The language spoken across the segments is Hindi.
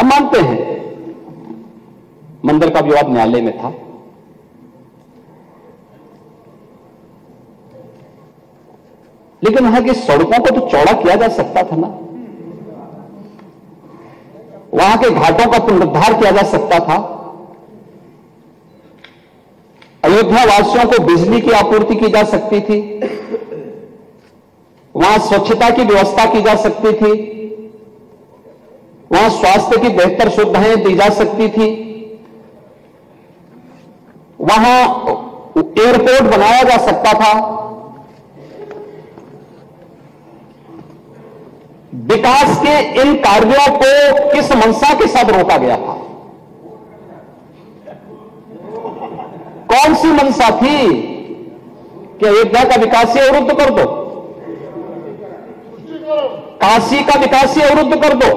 हम मानते हैं मंदिर का विवाद न्यायालय में था, लेकिन वहां की सड़कों को तो चौड़ा किया जा सकता था ना, वहां के घाटों का पुनरुद्धार किया जा सकता था, अयोध्या वासियों को बिजली की आपूर्ति की जा सकती थी, वहां स्वच्छता की व्यवस्था की जा सकती थी, वहां स्वास्थ्य की बेहतर सुविधाएं दी जा सकती थी, वहां एयरपोर्ट बनाया जा सकता था। विकास के इन कार्यों को किस मंशा के साथ रोका गया था? कौन सी मंशा थी कि अयोध्या का विकास ही अवरुद्ध कर दो, काशी का विकास ही अवरुद्ध कर दो,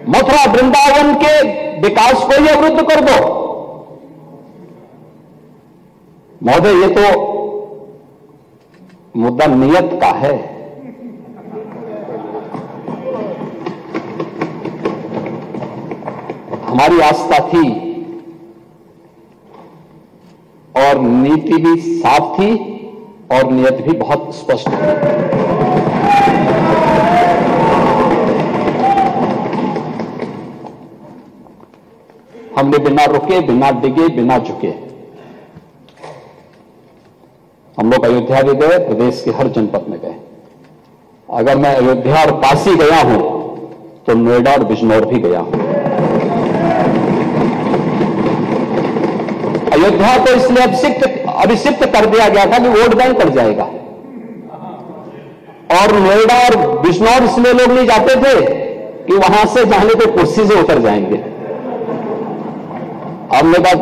मथुरा वृंदावन के विकास को ही अवरुद्ध कर दो? महोदय, ये तो मुद्दा नियत का है। हमारी आस्था थी और नीति भी साफ थी और नियत भी बहुत स्पष्ट थी। हमने बिना रुके, बिना डिगे, बिना झुके हम लोग अयोध्या भी गए, प्रदेश के हर जनपद में गए। अगर मैं अयोध्या और काशी गया हूं तो नोएडा और बिजनौर भी गया हूं। अयोध्या को इसलिए अभिषिक्त कर दिया गया था कि वोट बैंक कर जाएगा, और नोएडा और बिजनौर इसलिए लोग नहीं जाते थे कि वहां से जाने को कुर्सी से उतर जाएंगे। हमने कहा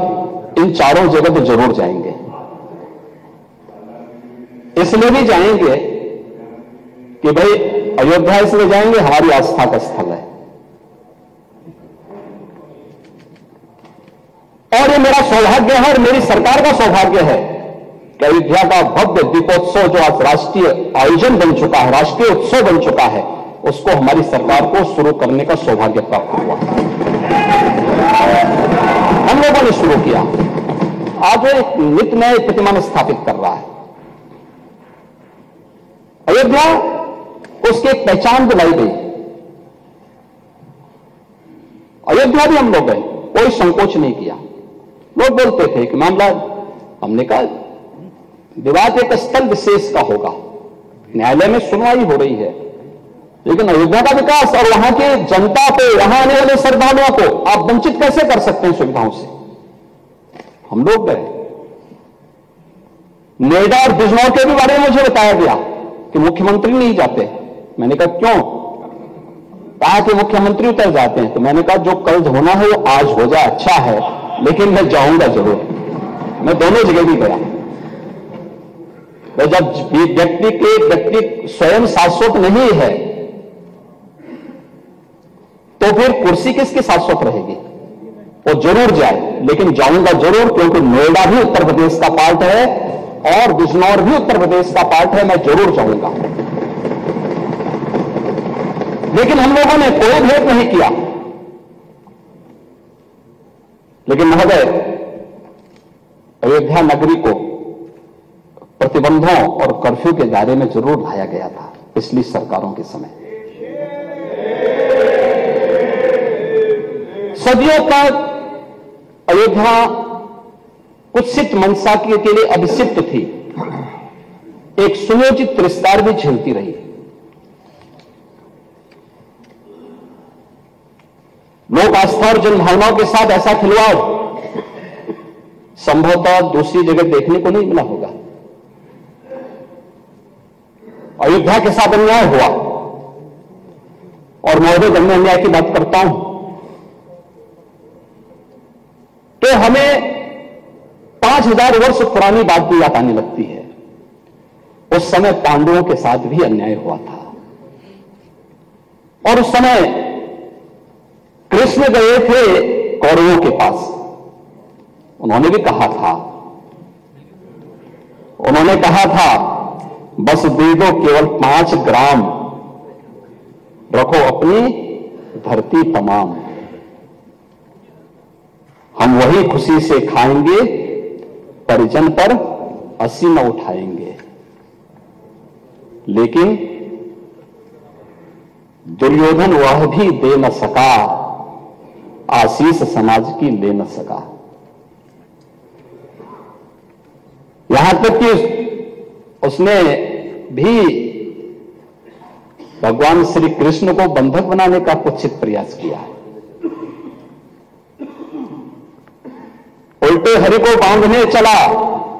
इन चारों जगह तो जरूर जाएंगे, इसलिए भी जाएंगे कि भाई अयोध्या इसलिए जाएंगे, हमारी आस्था का स्थल है। और ये मेरा सौभाग्य है और मेरी सरकार का सौभाग्य है कि अयोध्या का भव्य दीपोत्सव जो आज राष्ट्रीय आयोजन बन चुका है, राष्ट्रीय उत्सव बन चुका है, उसको हमारी सरकार को शुरू करने का सौभाग्य प्राप्त हुआ। हम लोगों ने शुरू किया। आज वो एक नित्य नए प्रतिमान स्थापित कर रहा है। अयोध्या उसकी एक पहचान दिलाई गई। अयोध्या भी हम लोग गए, कोई संकोच नहीं किया। लोग बोलते थे कि मामला, हमने कहा विवाद एक स्थल विशेष का होगा, न्यायालय में सुनवाई हो रही है, लेकिन अयोध्या का विकास और वहां की जनता को, वहां आने वाले श्रद्धालुओं को आप वंचित कैसे कर सकते हैं सुविधाओं से? हम लोग गए। नोएडा और बिजनौर के भी बारे में मुझे बताया गया कि मुख्यमंत्री नहीं जाते। मैंने कहा क्यों? कहा कि मुख्यमंत्री उतर जाते हैं। तो मैंने कहा जो कल होना है वो आज हो जाए, अच्छा है, लेकिन मैं जाऊंगा जरूर। मैं दोनों जगह भी गया। तो जब व्यक्ति स्वयं शाश्वत नहीं है तो फिर कुर्सी किसकी शाश्वत रहेगी? वो जरूर जाए, लेकिन जाऊंगा जरूर, क्योंकि नोएडा भी उत्तर प्रदेश का पार्ट है और बिजनौर भी उत्तर प्रदेश का पार्ट है। मैं जरूर जाऊंगा। लेकिन हम लोगों ने कोई भेद नहीं किया। लेकिन महोदय, अयोध्या नगरी को प्रतिबंधों और कर्फ्यू के दायरे में जरूर लाया गया था पिछली सरकारों के समय। सदियों तक अयोध्या कुत्सित मंशा के लिए अभिषिक्त थी, एक सुयोजित तिरस्कार भी झेलती रही। लोक आस्था और जनभावनाओं के साथ ऐसा खिलवाड़ संभवतः दूसरी जगह देखने को नहीं मिला होगा। अयोध्या के साथ अन्याय हुआ, और महोदय जब मैं अन्याय की बात करता हूं तो हमें 5000 वर्ष पुरानी बात भी याद आने लगती है। उस समय पांडवों के साथ भी अन्याय हुआ था, और उस समय कृष्ण गए थे कौरवों के पास। उन्होंने भी कहा था बस दे दो केवल 5 ग्राम रखो अपनी धरती तमाम, हम वही खुशी से खाएंगे, परिजन पर हंसी न उठाएंगे। लेकिन दुर्योधन वह भी दे न सका, आशीष समाज की ले न सका। यहां तक कि उसने भी भगवान श्री कृष्ण को बंधक बनाने का कुत्सित प्रयास किया है। उल्टे हरि को बांधने चला,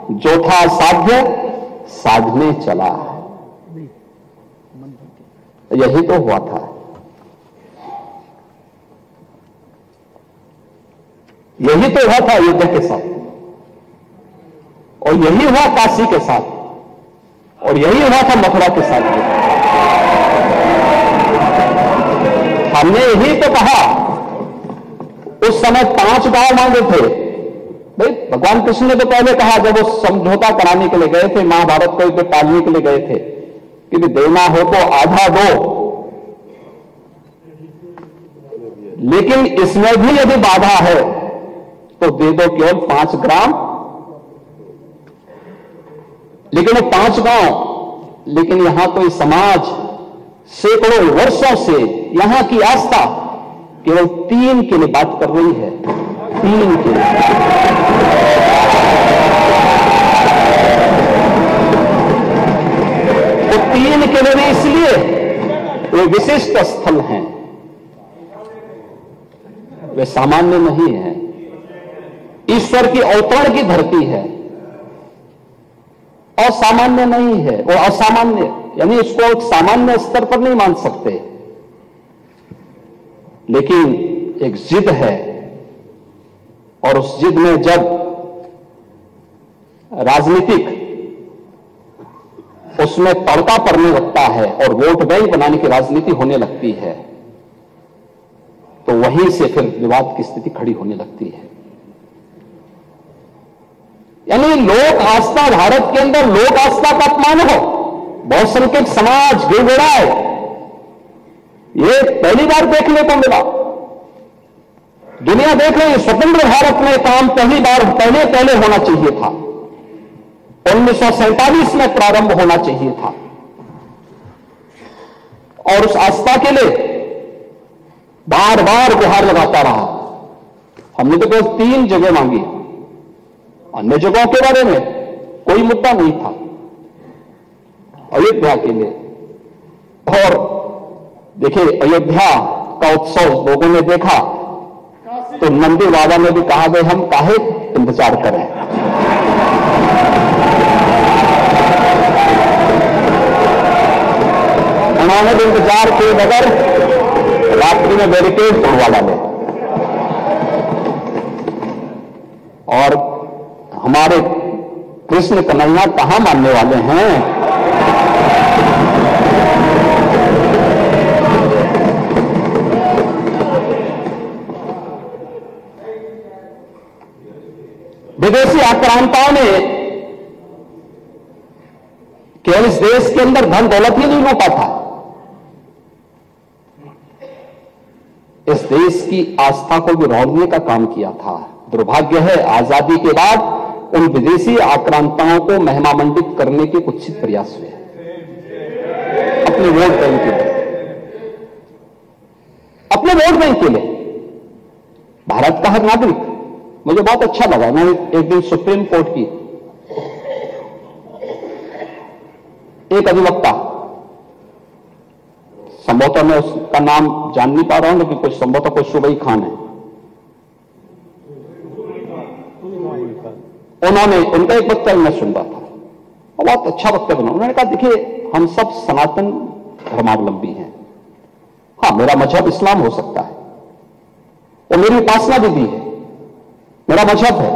जो था साध्य साधने चला। यही तो हुआ था। यही तो हुआ था अयोध्या के साथ, और यही हुआ काशी के साथ, और यही हुआ था मथुरा के साथ। हमने यही तो कहा, उस समय 5 गांव मांगे थे भाई। भगवान कृष्ण ने तो पहले कहा, जब वो समझौता कराने के लिए गए थे, महाभारत को एक टालने के लिए गए थे, कि देना हो तो आधा दो। लेकिन इसमें भी यदि बाधा है तो दे दो केवल 5 ग्राम। लेकिन वो 5 गांव, लेकिन यहां कोई समाज सैकड़ों वर्षों से यहां की आस्था केवल 3 के लिए बात कर रही है। 3 के लिए। तो 3 के लिए इसलिए वे विशिष्ट स्थल हैं, वे सामान्य नहीं है। ईश्वर की अवतरण की धरती है, असामान्य नहीं है। वो असामान्य यानी इसको एक सामान्य स्तर पर नहीं मान सकते, लेकिन एक जिद है, और उस जिद में जब राजनीतिक उसमें तड़का पड़ने लगता है और वोट बैंक बनाने की राजनीति होने लगती है, तो वहीं से फिर विवाद की स्थिति खड़ी होने लगती है। यानी लोक आस्था, भारत के अंदर लोक आस्था का अपमान हो, बहुसंख्यक समाज गिड़गिड़ाए, ये पहली बार देखने को मिला। दुनिया देख रही है, स्वतंत्र भारत में काम पहली बार पहले होना चाहिए था। 1947 में प्रारंभ होना चाहिए था, और उस आस्था के लिए बार बार गुहार लगाता रहा। हमने तो केवल 3 जगह मांगी, अन्य जगहों के बारे में कोई मुद्दा नहीं था। अयोध्या के लिए, और देखिए अयोध्या का उत्सव लोगों ने देखा तो नंदी बाबा ने भी कहा गए हम काहे इंतजार करें। उन्होंने भी इंतजार किए बगैर रात्रि में बैरिकेड तोड़वा डाले, और हमारे कृष्ण कन्हैया कहां मानने वाले हैं। विदेशी आक्रांताओं ने केवल इस देश के अंदर धन दौलत ही नहीं लूटा था, इस देश की आस्था को भी रौंदने का काम किया था। दुर्भाग्य है, आजादी के बाद उन विदेशी आक्रांताओं को महिमामंडित करने के कुत्सित प्रयास हुए अपने वोट बैंक के लिए, अपने वोट बैंक के लिए। भारत का हर नागरिक, मुझे बहुत अच्छा लगा, मैं एक दिन सुप्रीम कोर्ट की एक अधिवक्ता, संभवतः मैं उसका नाम जान नहीं पा रहा हूं, लेकिन कुछ संभवतः कोई सुबई खान है, उन्होंने उनका एक वक्तव्य मैं सुन रहा था, और बहुत अच्छा वक्तव्य उन्होंने कहा, देखिए हम सब सनातन धर्मावलंबी हैं। हाँ, मेरा मजहब इस्लाम हो सकता है, और मेरी उपासना विधि है, मेरा मजहब है,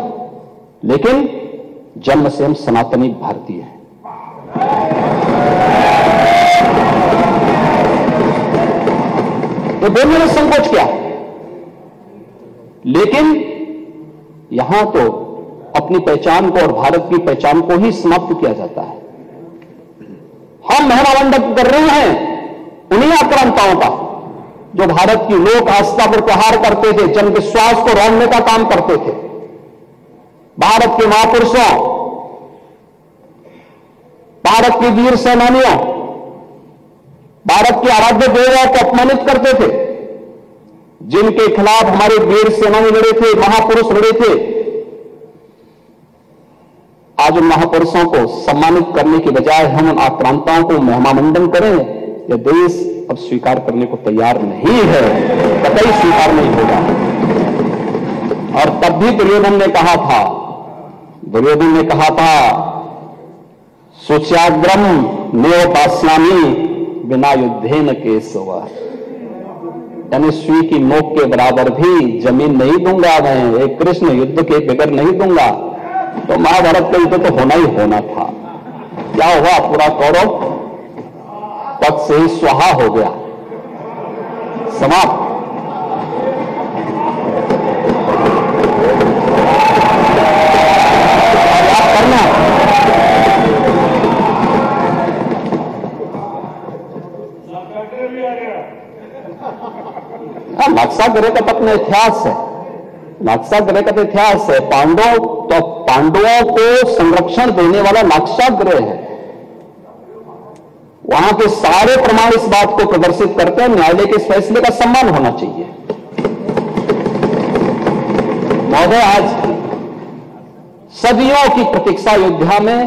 लेकिन जन्म से हम सनातनी भारतीय हैं। ये बोलने में संकोच क्या, लेकिन यहां तो अपनी पहचान को और भारत की पहचान को ही समाप्त किया जाता है। हम महिमामंडित कर रहे हैं उन्हीं आक्रांताओं का, जो भारत की लोक आस्था पर प्रहार करते थे, जन विश्वास को रोकने का काम करते थे, भारत के महापुरुषों, भारत के वीर सेनानियों, भारत के आराध्य देवों को अपमानित करते थे, जिनके खिलाफ हमारे वीर सेनानी लड़े थे, महापुरुष लड़े थे, आज उन महापुरुषों को सम्मानित करने के बजाय हम उन आक्रांताओं को महिमामंडन करें, यह देश अब स्वीकार करने को तैयार नहीं है, कतई स्वीकार नहीं होगा। और तब भी दुर्योधन ने कहा था सुच्याग्रम नेवपास्यामि बिना युद्धेन केशव, यानी सुई की नोक के बराबर भी जमीन नहीं दूंगा मैं, एक कृष्ण युद्ध के बगैर नहीं दूंगा। तो महाभारत का युद्ध तो होना ही होना था। क्या हुआ? पूरा कौरव पक्ष से ही स्वाहा हो गया, समाप्त। करना नक्शा ग्रह का अपना इतिहास है, नक्शा ग्रह का तो इतिहास है। पांडवों को संरक्षण देने वाला नक्शा ग्रह है। वहां के सारे प्रमाण इस बात को प्रदर्शित करते हैं, न्यायालय के इस फैसले का सम्मान होना चाहिए। महोदय, आज सदियों की प्रतीक्षा अयोध्या में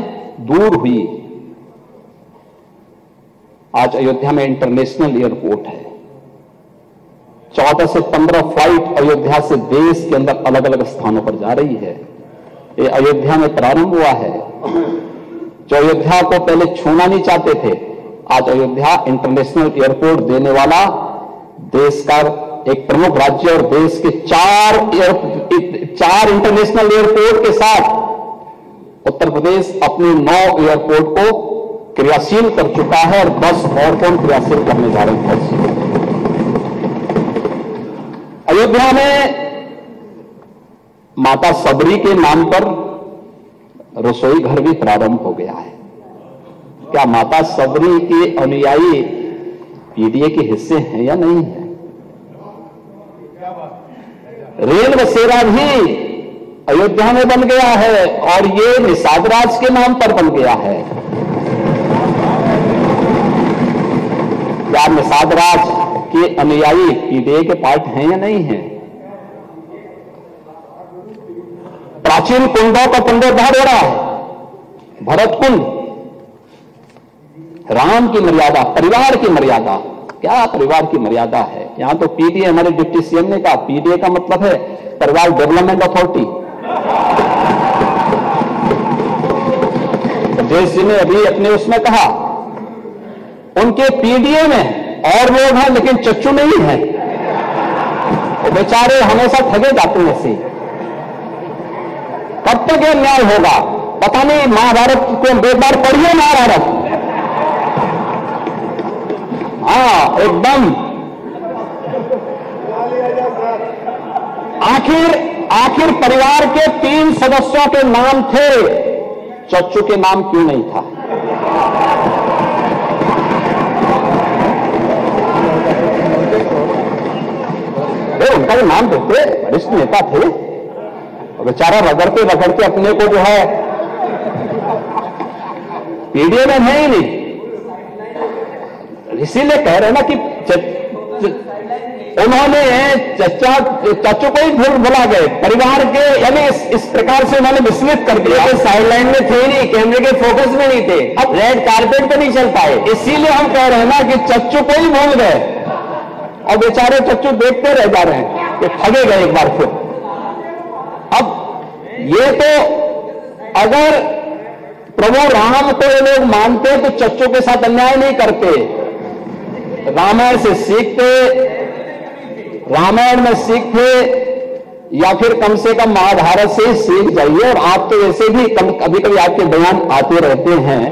दूर हुई। आज अयोध्या में इंटरनेशनल एयरपोर्ट है। 14 से 15 फ्लाइट अयोध्या से देश के अंदर अलग अलग स्थानों पर जा रही है। ये अयोध्या में प्रारंभ हुआ है। जो अयोध्या को पहले छूना नहीं चाहते थे, आज अयोध्या इंटरनेशनल एयरपोर्ट देने वाला देश का एक प्रमुख राज्य और देश के चार इंटरनेशनल एयरपोर्ट के साथ उत्तर प्रदेश अपने 9 एयरपोर्ट को क्रियाशील कर चुका है और 10 और को क्रियाशील करने जा रहे हैं। अयोध्या में माता सबरी के नाम पर रसोई घर भी प्रारंभ हो गया है। क्या माता सबरी के अनुयायी पीडीए के हिस्से हैं या नहीं है? रेल बसेरा भी अयोध्या में बन गया है और ये निषाद राज के नाम पर बन गया है। क्या निषाद राज के अनुयायी पीडीए के पार्ट हैं या नहीं है? प्राचीन कुंडों का पुनरुद्धार हो रहा है। भरत कुंड, राम की मर्यादा, परिवार की मर्यादा, क्या परिवार की मर्यादा है? यहां तो पीडीए, हमारे डिप्टी सीएम ने कहा, पीडीए का मतलब है परिवार डेवलपमेंट अथॉरिटी। ब्रजेश जी ने अभी अपने उसमें कहा उनके पीडीए में और लोग हैं लेकिन चच्चू नहीं है। वो बेचारे हमेशा ठगे जाते हैं। ऐसे कब तक यह न्याय होगा? पता नहीं। महाभारत को एक बार पढ़िए, महाभारत। हाँ, एकदम। आखिर परिवार के 3 सदस्यों के नाम थे, चच्चू के नाम क्यों नहीं था? उनका भी नाम देते, वरिष्ठ नेता थे। बेचारा रगड़ते रगड़ते अपने को जो है पीडीए में है ही नहीं। इसीलिए कह रहे ना कि उन्होंने चाचू को ही भुला गए, परिवार के, यानी इस प्रकार से उन्होंने विस्मित कर दिया। साइडलाइन में थे नहीं, कैमरे के फोकस में नहीं थे, अब रेड कारपेट पे नहीं चल पाए। इसीलिए हम कह रहे हैं ना कि चाचू को ही भूल गए और बेचारे चच्चू देखते रह जा रहे हैं कि ठगे गए एक बार फिर। अब ये तो अगर प्रभु राम को ये लोग मानते तो चच्चू के साथ अन्याय नहीं करते। रामायण से सीखते, रामायण में सीखते, या फिर कम से कम महाभारत से ही सीख जाइए। और आप तो वैसे भी कभी कभी आपके बयान आते रहते हैं,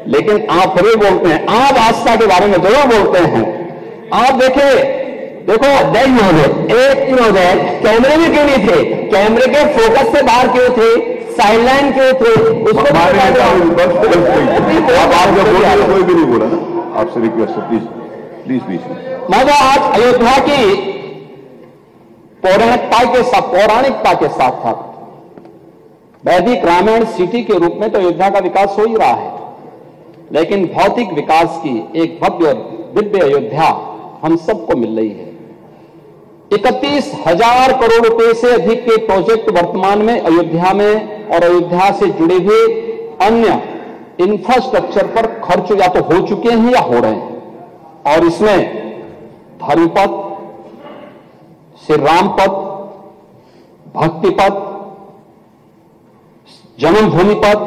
लेकिन आप फिर बोलते हैं, आप आस्था के बारे में जरूर बोलते हैं। आप देखो अध्यक्ष महोदय, एक महोदय, कैमरे में क्यों नहीं थे? कैमरे के फोकस से बाहर क्यों थे? साइडलाइन क्यों थे? उसको कोई भी नहीं बोला ना, आपसे रिक्वेस्ट है प्लीज। प्लीज बीच में। मगर आज अयोध्या की पौराणिकता के साथ साथ वैदिक रामायण सिटी के रूप में तो अयोध्या का विकास हो ही रहा है, लेकिन भौतिक विकास की एक भव्य दिव्य अयोध्या हम सबको मिल रही है। 31,000 करोड़ रुपए से अधिक के प्रोजेक्ट वर्तमान में अयोध्या में और अयोध्या से जुड़े हुए अन्य इंफ्रास्ट्रक्चर पर खर्च या तो हो चुके हैं या हो रहे हैं, और इसमें धर्मपथ, श्री राम पथ, भक्ति पथ, जन्मभूमि पथ,